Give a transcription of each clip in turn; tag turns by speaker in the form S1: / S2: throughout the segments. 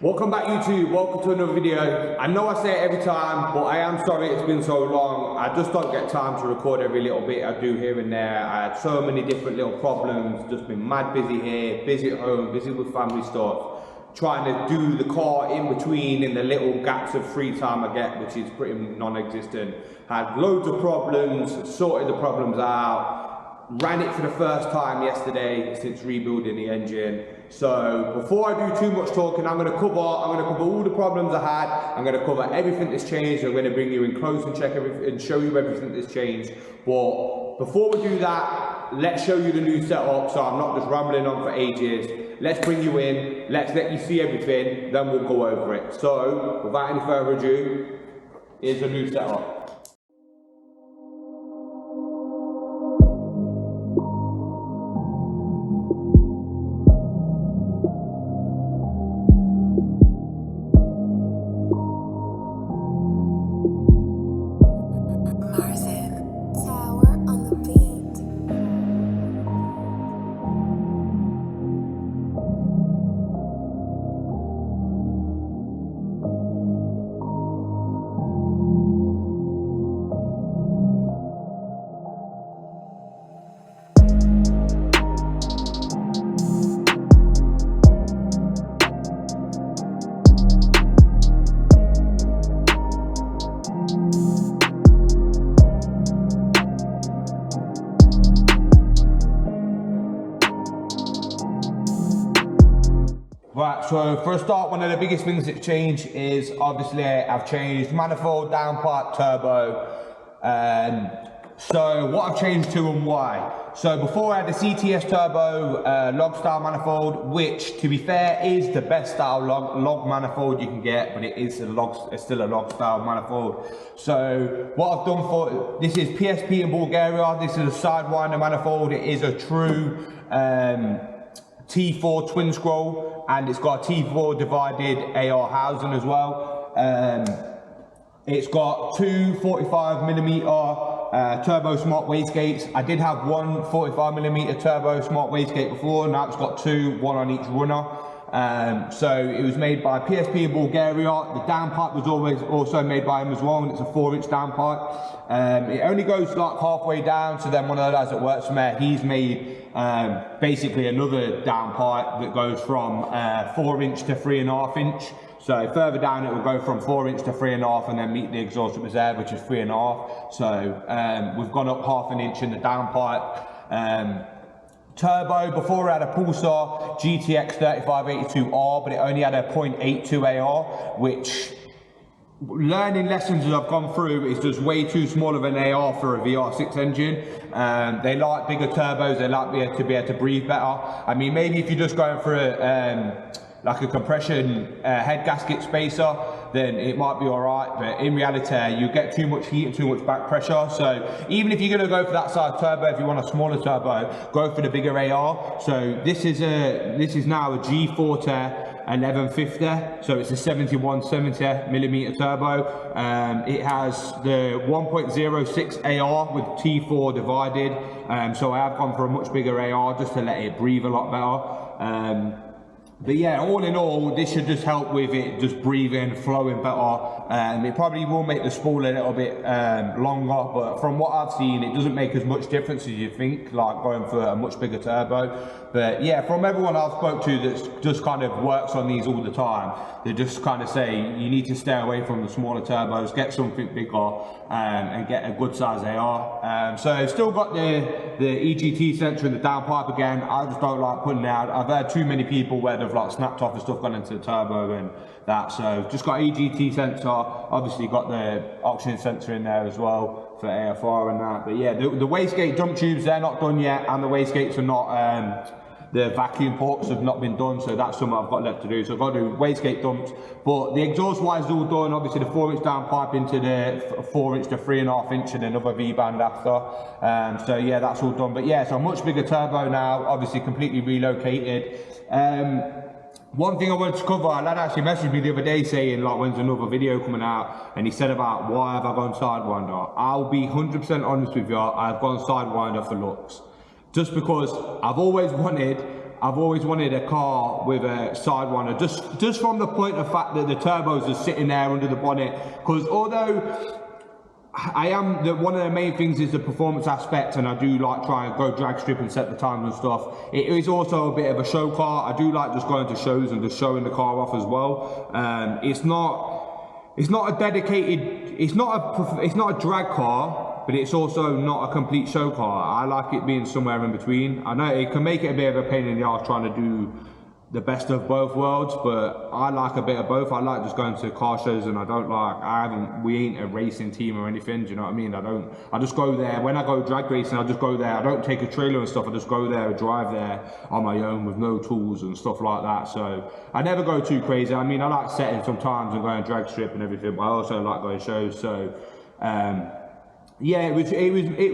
S1: Welcome back YouTube, welcome to another video. I know I say it every time, but I am sorry it's been so long. I just don't get time to record every little bit I do here and there. I had so many different little problems, just been mad busy here, busy at home, busy with family stuff, trying to do the car in between in the little gaps of free time I get, which is pretty non-existent. Had loads of problems, sorted the problems out. Ran it for the first time yesterday since rebuilding the engine. So before I do too much talking, I'm going to cover all the problems I had. I'm going to cover everything that's changed. I'm going to bring you in close and check everything and show you everything that's changed. But before we do that, let's show you the new setup so I'm not just rambling on for ages. Let's bring you in, let's let you see everything, then we'll go over it. So without any further ado, here's the new setup. Right, so for a start, one of the biggest things that's changed is obviously I've changed manifold, downpipe, turbo. So what I've changed to and why. So before I had the CTS turbo log style manifold, which to be fair is the best style log manifold you can get, but it's still a log style manifold. So what I've done for this is PSP in Bulgaria. This is a Sidewinder manifold. It is a true T4 twin scroll, and it's got a T4 divided AR housing as well. It's got two 45mm turbo smart wastegates. I did have one 45mm turbo smart wastegate before, now it's got two, one on each runner. So it was made by PSP in Bulgaria. The downpipe was also made by him as well, and it's a 4-inch downpipe. It only goes like halfway down, so then one of the lads that works from there, he's made basically another downpipe that goes from 4-inch to 3.5 inch. So further down it will go from 4-inch to 3.5 and then meet the exhaust reserve, which is 3.5. So we've gone up half an inch in the downpipe. Turbo, before I had a Pulsar GTX 3582R, but it only had a 0.82 AR, which learning lessons as I've gone through is just way too small of an AR for a VR6 engine. They like bigger turbos, they like to be able to breathe better. I mean, maybe if you're just going for like a compression head gasket spacer, then it might be alright, but in reality you get too much heat and too much back pressure. So even if you're going to go for that size turbo, if you want a smaller turbo, go for the bigger AR. So this is now a G40 1150, so it's a 7170mm turbo. It has the 1.06 AR with T4 divided, so I have gone for a much bigger AR just to let it breathe a lot better. But yeah, all in all, this should just help with it just breathing, flowing better. It probably will make the spool a little bit longer, but from what I've seen, it doesn't make as much difference as you think, like going for a much bigger turbo. But yeah, from everyone I've spoke to that just kind of works on these all the time, they just kind of say you need to stay away from the smaller turbos, get something bigger, and get a good size AR. So still got the EGT sensor in the downpipe again. I just don't like putting it out. I've heard too many people where they've like snapped off and stuff gone into the turbo and that. So just got EGT sensor, obviously got the oxygen sensor in there as well for AFR and that. But yeah, the wastegate jump tubes, they're not done yet, and the wastegates are not the vacuum ports have not been done, so that's something I've got left to do. So I've got to do wastegate dumps, but the exhaust wise is all done. Obviously the 4-inch downpipe into the 4-inch to 3.5 inch and another V-band after. So yeah, that's all done. But yeah, so a much bigger turbo now, obviously completely relocated. One thing I wanted to cover, a lad actually messaged me the other day saying like when's another video coming out, and he said about why have I gone Sidewinder. I'll be 100% honest with you, I've gone Sidewinder for looks. Just because I've always wanted I've always wanted a car with a Sidewinder, just from the point of fact that the turbos are sitting there under the bonnet. Because although one of the main things is the performance aspect, and I do like try and go drag strip and set the times and stuff. It is also a bit of a show car. I do like just going to shows and just showing the car off as well. It's not a dedicated, it's not a drag car, but it's also not a complete show car. I like it being somewhere in between. I know it can make it a bit of a pain in the arse trying to do the best of both worlds, but I like a bit of both. I like just going to car shows, and we ain't a racing team or anything, do you know what I mean? I just go there. When I go drag racing, I just go there. I don't take a trailer and stuff. I just go there and drive there on my own with no tools and stuff like that. So I never go too crazy. I mean, I like setting sometimes and going drag strip and everything, but I also like going shows. So yeah, it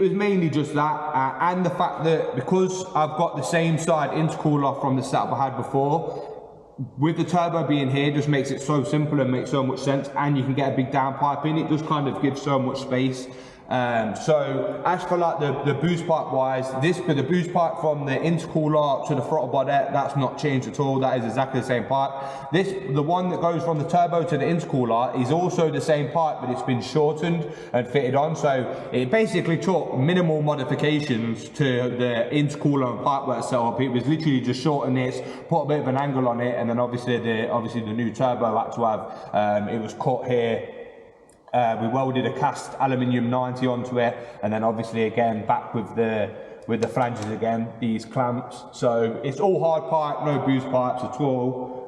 S1: was mainly just that, and the fact that because I've got the same side intercooler from the setup I had before, with the turbo being here, just makes it so simple and makes so much sense, and you can get a big downpipe in. It just kind of gives so much space. So as for like the boost pipe wise, the boost pipe from the intercooler to the throttle body, that's not changed at all. That is exactly the same pipe. The one that goes from the turbo to the intercooler is also the same pipe, but it's been shortened and fitted on. So it basically took minimal modifications to the intercooler and pipework setup. It was literally just shorten this, put a bit of an angle on it, and then obviously the new turbo had to have, it was cut here. We welded a cast aluminium 90 onto it, and then obviously again back with the flanges again, these clamps. So it's all hard pipe, no boost pipes at all.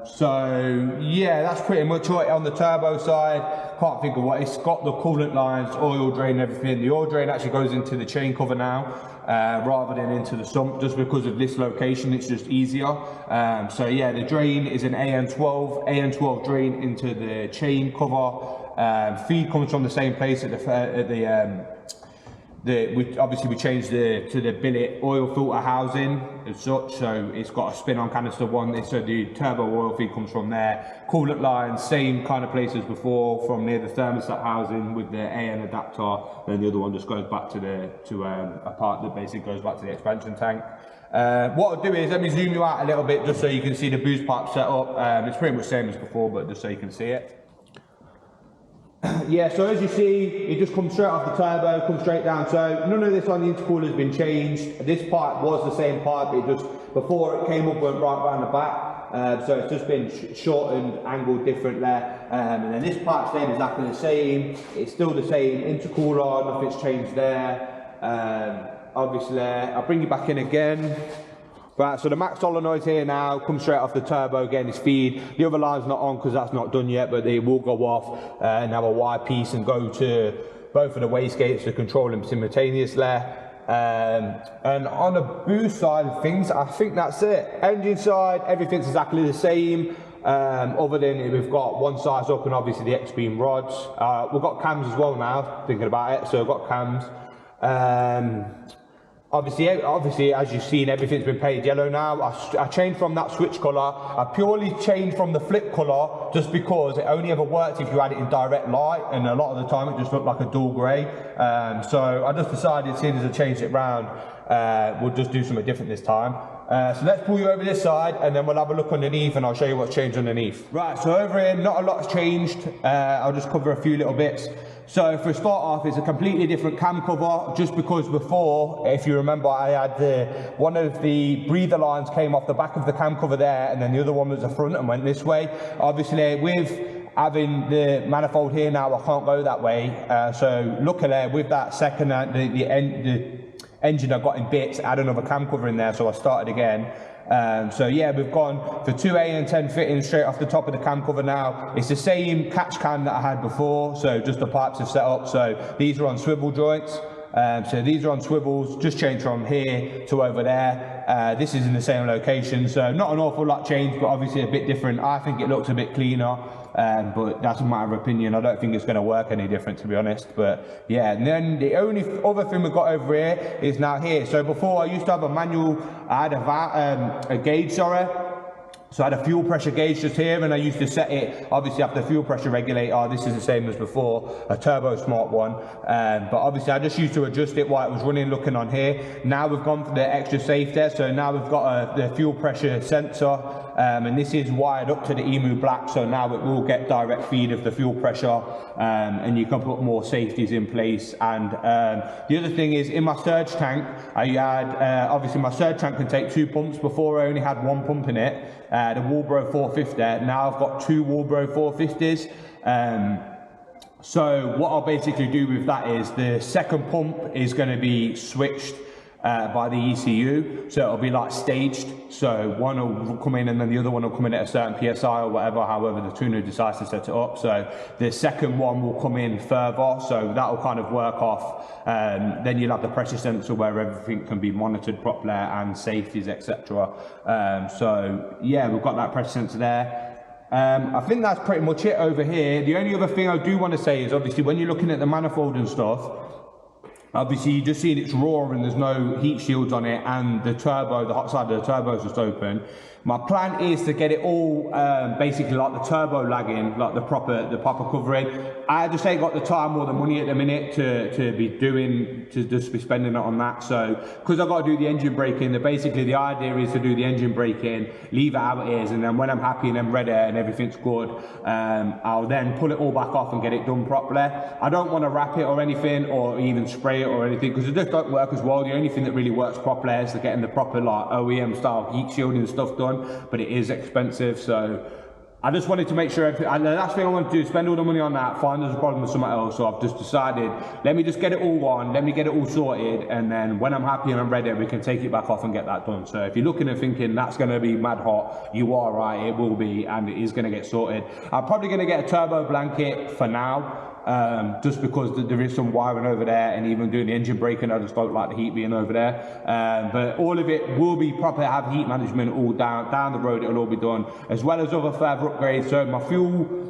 S1: So yeah, that's pretty much it on the turbo side. Can't think of what it's got. The coolant lines, oil drain, everything. The oil drain actually goes into the chain cover now, rather than into the sump, just because of this location. It's just easier. So yeah, the drain is an AN12 drain into the chain cover. Feed comes from the same place at we changed to the billet oil filter housing as such, so it's got a spin-on canister one, so the turbo oil feed comes from there. Coolant lines, same kind of place as before, from near the thermostat housing with the AN adapter, and the other one just goes back to a part that basically goes back to the expansion tank. What I'll do is, let me zoom you out a little bit just so you can see the boost pipe set up. It's pretty much the same as before, but just so you can see it. Yeah, so as you see, it just comes straight off the turbo, comes straight down. So none of this on the intercooler has been changed. This pipe was the same pipe, it just, before it came up, went right around the back. So it's just been shortened, angled differently. And then this pipe stayed exactly the same. It's still the same intercooler, nothing's changed there. Obviously, I'll bring you back in again. Right, so the max solenoid here now comes straight off the turbo, getting its feed. The other line's not on because that's not done yet, but they will go off and have a wire piece and go to both of the wastegates to control them simultaneously. And on the boost side of things, I think that's it. Engine side, everything's exactly the same. Other than we've got one size up and obviously the X-beam rods. We've got cams as well now, thinking about it, so we've got cams. Obviously, as you've seen, everything's been painted yellow now. I changed from that switch colour. I purely changed from the flip colour just because it only ever worked if you had it in direct light, and a lot of the time it just looked like a dull grey. So I just decided, seeing as I changed it round, we'll just do something different this time. So let's pull you over this side, and then we'll have a look underneath, and I'll show you what's changed underneath. Right, so over here, not a lot has changed. I'll just cover a few little bits. So for a start off, it's a completely different cam cover, just because before, if you remember, I had one of the breather lines came off the back of the cam cover there, and then the other one was the front and went this way. Obviously, with having the manifold here now, I can't go that way. So luckily, with that second, the engine I got in bits, I had another cam cover in there, so I started again. So yeah, we've gone for two AN10 fittings straight off the top of the cam cover now. It's the same catch cam that I had before, so just the pipes have set up. So these are on swivel joints. So these are on swivels, just changed from here to over there. This is in the same location, so not an awful lot changed, but obviously a bit different. I think it looks a bit cleaner, but that's a matter of opinion. I don't think it's going to work any different, to be honest. But yeah, and then the only other thing we've got over here is now here. So before I used to have a manual, I had a gauge, sorry. So I had a fuel pressure gauge just here, and I used to set it, obviously after the fuel pressure regulator, this is the same as before, a turbo smart one, but obviously I just used to adjust it while it was running, looking on here. Now we've gone for the extra safe there, so now we've got the fuel pressure sensor, and this is wired up to the EMU Black, so now it will get direct feed of the fuel pressure, and you can put more safeties in place. And the other thing is, in my surge tank, I had, obviously my surge tank can take 2 pumps. Before I only had 1 pump in it, the Walbro 450, now I've got 2 Walbro 450s. So what I'll basically do with that is the second pump is going to be switched by the ECU, so it'll be like staged, so one will come in and then the other one will come in at a certain PSI or whatever, however the tuner decides to set it up. So the second one will come in further, so that will kind of work off, then you'll have the pressure sensor where everything can be monitored properly and safeties, etc. So yeah, we've got that pressure sensor there. I think that's pretty much it over here. The only other thing I do want to say is, obviously when you're looking at the manifold and stuff, obviously you just see it's raw and there's no heat shields on it, and the turbo, the hot side of the turbo is just open. My plan is to get it all basically like the turbo lagging, like the proper covering. I just ain't got the time or the money at the minute to just be spending it on that. So because I've got to do the engine braking, basically the idea is to do the engine braking, leave it how it is, and then when I'm happy and I'm ready and everything's good, I'll then pull it all back off and get it done properly. I don't want to wrap it or anything, or even spray it or anything, because it just don't work as well. The only thing that really works properly is getting the proper like OEM style heat shielding stuff done, but it is expensive. So I just wanted to make sure everything, and the last thing I want to do is spend all the money on that, find there's a problem with something else. So I've just decided, let me just get it all on, let me get it all sorted, and then when I'm happy and I'm ready, we can take it back off and get that done. So if you're looking and thinking that's going to be mad hot, you are right, it will be, and it is going to get sorted. I'm probably going to get a turbo blanket for now, just because there is some wiring over there, and even doing the engine braking, I just don't like the heat being over there. But all of it will be proper, have heat management all down the road, it'll all be done, as well as other further upgrades. So my fuel,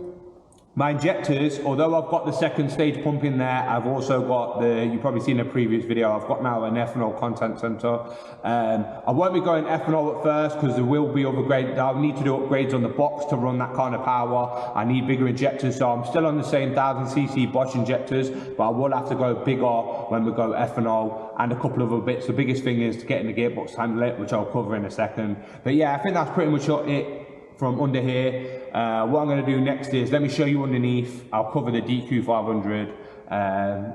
S1: my injectors, although I've got the second stage pump in there, I've also got you've probably seen a previous video, I've got now an ethanol content sensor. I won't be going ethanol at first because there will be upgrades. I'll need to do upgrades on the box to run that kind of power. I need bigger injectors, so I'm still on the same 1000cc Bosch injectors, but I will have to go bigger when we go ethanol, and a couple of other bits. The biggest thing is getting the gearbox to handle it, which I'll cover in a second. But yeah, I think that's pretty much it from under here. What I'm going to do next is, let me show you underneath. I'll cover the DQ500,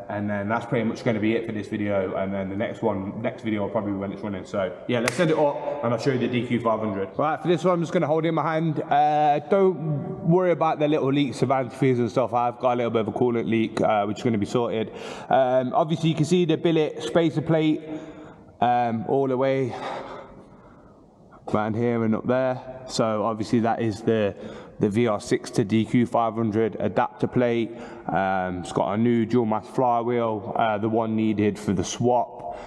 S1: and then that's pretty much going to be it for this video, and then the next video will probably be when it's running. So yeah, let's set it up and I'll show you the DQ500. Right, for this one I'm just going to hold it in my hand. Don't worry about the little leaks of antifreeze and stuff. I've got a little bit of a coolant leak, which is going to be sorted. Obviously you can see the billet spacer plate all the way around here and up there. So obviously that is the VR6 to DQ500 adapter plate. It's got a new dual mass flywheel, the one needed for the swap.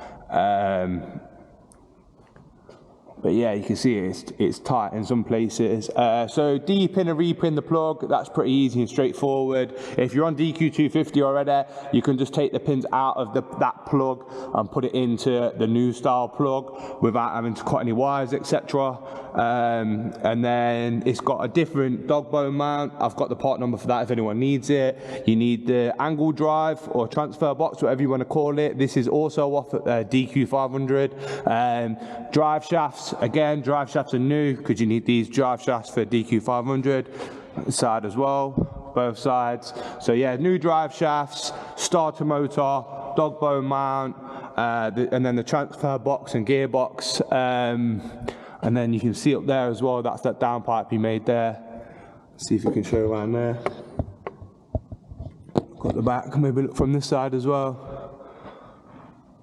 S1: But yeah, you can see it's tight in some places. So de-pin and re-pin the plug, that's pretty easy and straightforward. If you're on DQ250 already, you can just take the pins out of that plug and put it into the new style plug without having to cut any wires, etc. And then it's got a different dog bone mount. I've got the part number for that if anyone needs it. You need the angle drive or transfer box, whatever you want to call it. This is also off at DQ500. Drive shafts, again, drive shafts are new because you need these drive shafts for DQ500 side as well, both sides. So yeah, new drive shafts, starter motor, dog bone mount, and then the transfer box and gearbox. And then you can see up there as well, that's that downpipe you made there. Let's see if you can show around there. Got the back, maybe look from this side as well.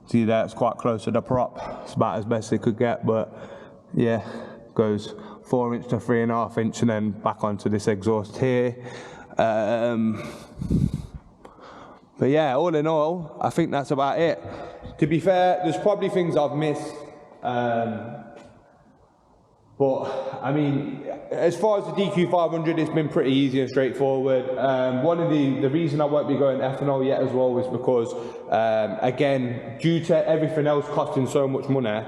S1: See there, it's quite close to the prop. It's about as best it could get, but yeah, goes 4 inch to 3.5 inch and then back onto this exhaust here. But yeah, all in all, I think that's about it. To be fair, there's probably things I've missed. But I mean, as far as the DQ500, it's been pretty easy and straightforward. One of the reason I won't be going ethanol yet as well is because, again, due to everything else costing so much money,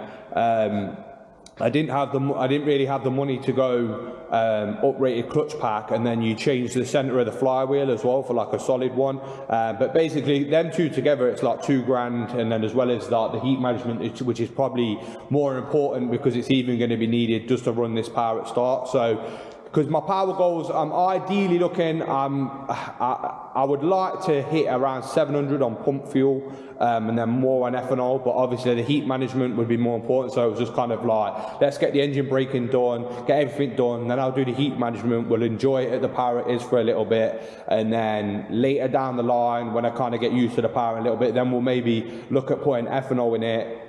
S1: I didn't really have the money to go uprated clutch pack, and then you change the center of the flywheel as well for like a solid one. But basically, them two together, it's like $2,000, and then as well as like the heat management, which is probably more important because it's even going to be needed just to run this power at start. So, because my power goals, I'm ideally looking, I would like to hit around 700 on pump fuel, and then more on ethanol, but obviously the heat management would be more important. So it was just kind of like, let's get the engine braking done, get everything done, then I'll do the heat management, we'll enjoy it at the power it is for a little bit, and then later down the line, when I kind of get used to the power a little bit, then we'll maybe look at putting ethanol in it.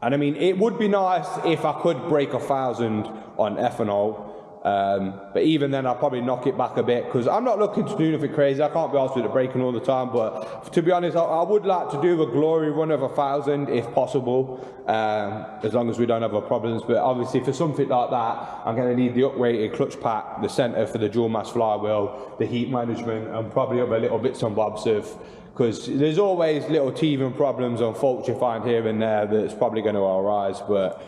S1: And I mean, it would be nice if I could break 1,000 on ethanol. But even then I'll probably knock it back a bit, because I'm not looking to do nothing crazy. I can't be asked with the braking all the time, but to be honest, I would like to do a glory run of 1,000 if possible, as long as we don't have any problems. But obviously for something like that, I'm going to need the uprated clutch pack, the center for the dual mass flywheel, the heat management, and probably other little bits and bobs of, because there's always little teething problems and faults you find here and there that's probably going to arise. But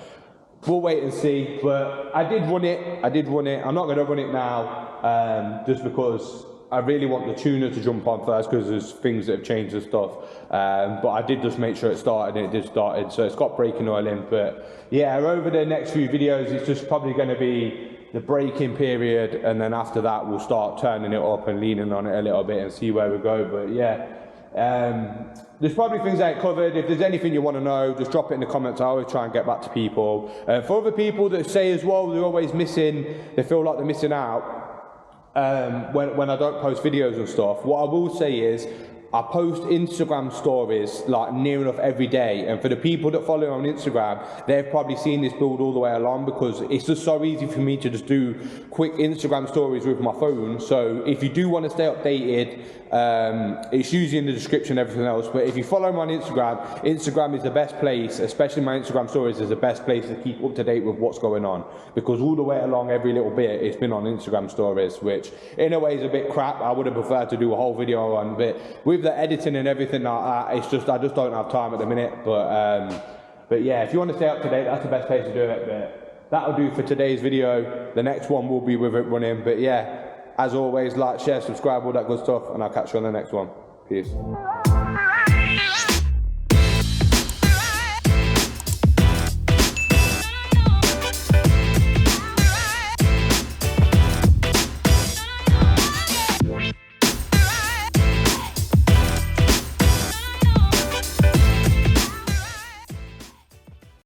S1: we'll wait and see. But I did run it. I'm not going to run it now, just because I really want the tuner to jump on first, because there's things that have changed and stuff. But I did just make sure it started, and it did start. So it's got braking oil in. But yeah, over the next few videos, it's just probably going to be the braking period, and then after that, we'll start turning it up and leaning on it a little bit and see where we go. But yeah. There's probably things I ain't covered. If there's anything you want to know, just drop it in the comments. I always try and get back to people. For other people that say as well they're always missing, they feel like they're missing out when I don't post videos and stuff, what I will say is I post Instagram stories like near enough every day, and for the people that follow on Instagram, they've probably seen this build all the way along, because it's just so easy for me to just do quick Instagram stories with my phone. So if you do want to stay updated, it's usually in the description and everything else, but if you follow me on Instagram, Instagram is the best place, especially my Instagram stories is the best place to keep up to date with what's going on, because all the way along every little bit it's been on Instagram stories, which in a way is a bit crap. I would have preferred to do a whole video on, but with the editing and everything like that, it's just I just don't have time at the minute. But yeah, if you want to stay up to date, that's the best place to do it. But that'll do for today's video. The next one will be with it running. But yeah, as always, like, share, subscribe, all that good stuff, and I'll catch you on the next one. Peace.